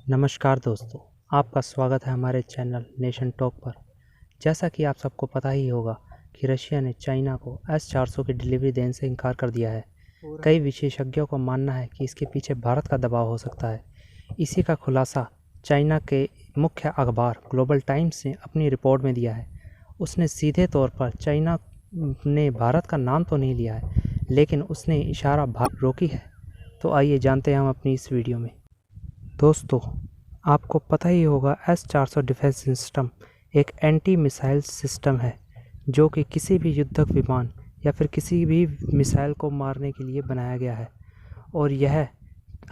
नमस्कार दोस्तों, आपका स्वागत है हमारे चैनल नेशन टॉक पर। जैसा कि आप सबको पता ही होगा कि रशिया ने चाइना को S-400 की डिलीवरी देने से इनकार कर दिया है। कई विशेषज्ञों का मानना है कि इसके पीछे भारत का दबाव हो सकता है। इसी का खुलासा चाइना के मुख्य अखबार ग्लोबल टाइम्स ने अपनी रिपोर्ट में दिया है। उसने सीधे तौर पर चाइना ने भारत का नाम तो नहीं लिया है, लेकिन उसने इशारा भारत रोकी है। तो आइए जानते हैं हम अपनी इस वीडियो में। दोस्तों, आपको पता ही होगा S-400 डिफेंस सिस्टम एक एंटी मिसाइल सिस्टम है जो कि किसी भी युद्धक विमान या फिर किसी भी मिसाइल को मारने के लिए बनाया गया है और यह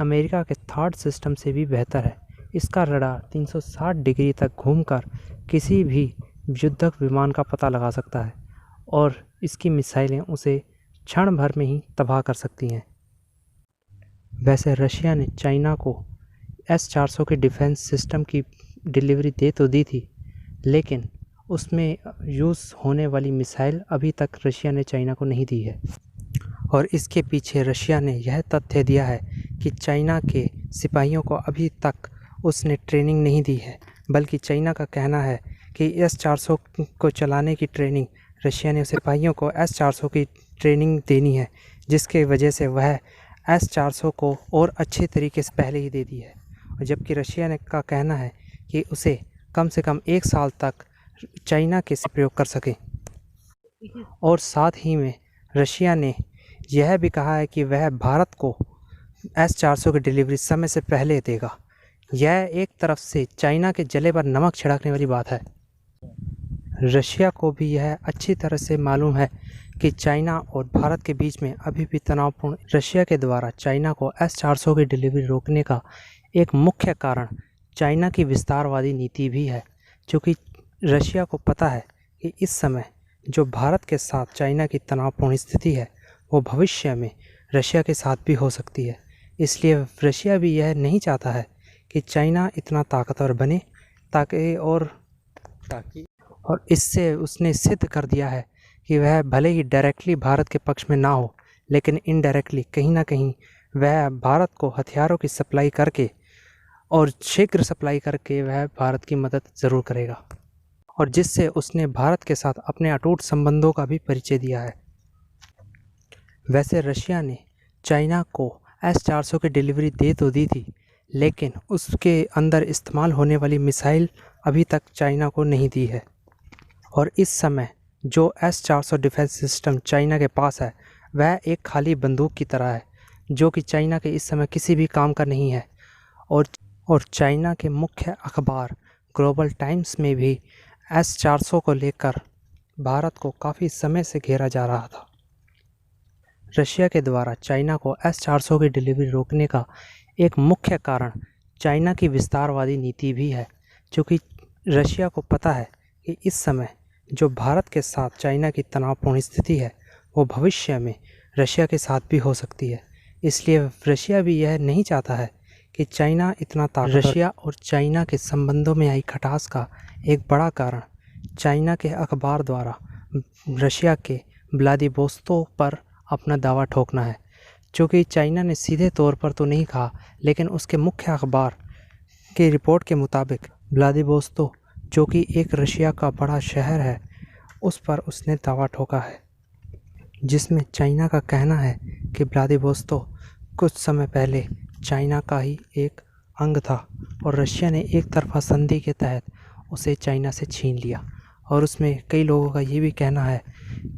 अमेरिका के थर्ड सिस्टम से भी बेहतर है। इसका रडार 360 डिग्री तक घूमकर किसी भी युद्धक विमान का पता लगा सकता है और इसकी मिसाइलें उसे क्षण भर में ही तबाह कर सकती हैं। वैसे रशिया ने चाइना को S-400 के डिफेंस सिस्टम की डिलीवरी दे तो दी थी, लेकिन उसमें यूज़ होने वाली मिसाइल अभी तक रशिया ने चाइना को नहीं दी है। और इसके पीछे रशिया ने यह तथ्य दिया है कि चाइना के सिपाहियों को अभी तक उसने ट्रेनिंग नहीं दी है, बल्कि चाइना का कहना है कि S-400 को चलाने की ट्रेनिंग रशिया ने सिपाहियों को S-400 की ट्रेनिंग देनी है, जिसके वजह से वह S-400 को और अच्छे तरीके से पहले ही दे दी है। जबकि रशिया ने का कहना है कि उसे कम से कम 1 साल तक चाइना के से प्रयोग कर सके। और साथ ही में रशिया ने यह भी कहा है कि वह भारत को S-400 की डिलीवरी समय से पहले देगा। यह एक तरफ से चाइना के जले पर नमक छिड़कने वाली बात है। रशिया को भी यह अच्छी तरह से मालूम है कि चाइना और भारत के बीच में अभी भी तनावपूर्ण। रशिया के द्वारा चाइना को S-400 की डिलीवरी रोकने का एक मुख्य कारण चाइना की विस्तारवादी नीति भी है, क्योंकि रशिया को पता है कि इस समय जो भारत के साथ चाइना की तनावपूर्ण स्थिति है वो भविष्य में रशिया के साथ भी हो सकती है। इसलिए रशिया भी यह नहीं चाहता है कि चाइना इतना ताकतवर बने ताकि इससे उसने सिद्ध कर दिया है कि वह भले ही डायरेक्टली भारत के पक्ष में ना हो, लेकिन इनडायरेक्टली कहीं ना कहीं वह भारत को हथियारों की सप्लाई करके और शीघ्र सप्लाई करके वह भारत की मदद ज़रूर करेगा, और जिससे उसने भारत के साथ अपने अटूट संबंधों का भी परिचय दिया है। वैसे रशिया ने चाइना को S-400 की डिलीवरी दे तो दी थी, लेकिन उसके अंदर इस्तेमाल होने वाली मिसाइल अभी तक चाइना को नहीं दी है। और इस समय जो S-400 डिफेंस सिस्टम चाइना के पास है वह एक खाली बंदूक की तरह है, जो कि चाइना के इस समय किसी भी काम का नहीं है। और चाइना के मुख्य अखबार ग्लोबल टाइम्स में भी S-400 को लेकर भारत को काफ़ी समय से घेरा जा रहा था। रशिया के द्वारा चाइना को S-400 की डिलीवरी रोकने का एक मुख्य कारण चाइना की विस्तारवादी नीति भी है, क्योंकि रशिया को पता है कि इस समय जो भारत के साथ चाइना की तनावपूर्ण स्थिति है वो भविष्य में रशिया के साथ भी हो सकती है। इसलिए रशिया भी यह नहीं चाहता है कि चाइना इतना रशिया और चाइना के संबंधों में आई खटास का एक बड़ा कारण चाइना के अखबार द्वारा रशिया के व्लादिवोस्तोक पर अपना दावा ठोकना है, जो कि चाइना ने सीधे तौर पर तो नहीं कहा, लेकिन उसके मुख्य अखबार की रिपोर्ट के मुताबिक व्लादिवोस्तोक, जो कि एक रशिया का बड़ा शहर है, उस पर उसने दावा ठोका है, जिसमें चाइना का कहना है कि व्लादिवोस्तोक कुछ समय पहले चाइना का ही एक अंग था और रशिया ने एक तरफा संधि के तहत उसे चाइना से छीन लिया। और उसमें कई लोगों का ये भी कहना है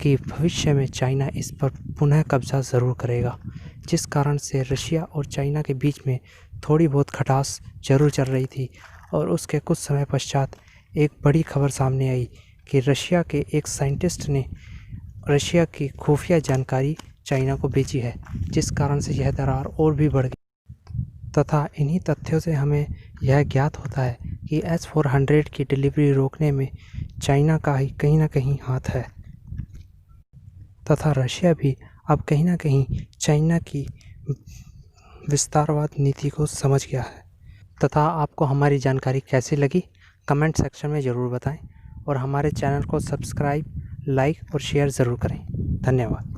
कि भविष्य में चाइना इस पर पुनः कब्जा ज़रूर करेगा, जिस कारण से रशिया और चाइना के बीच में थोड़ी बहुत खटास ज़रूर चल रही थी। और उसके कुछ समय पश्चात एक बड़ी खबर सामने आई कि रशिया के एक साइंटिस्ट ने रशिया की खुफिया जानकारी चाइना को बेची है, जिस कारण से यह दरार और भी बढ़ गई। तथा इन्हीं तथ्यों से हमें यह ज्ञात होता है कि S-400 की डिलीवरी रोकने में चाइना का ही कहीं ना कहीं हाथ है, तथा रशिया भी अब कहीं ना कहीं चाइना की विस्तारवाद नीति को समझ गया है। तथा आपको हमारी जानकारी कैसी लगी कमेंट सेक्शन में ज़रूर बताएं और हमारे चैनल को सब्सक्राइब, लाइक और शेयर ज़रूर करें। धन्यवाद।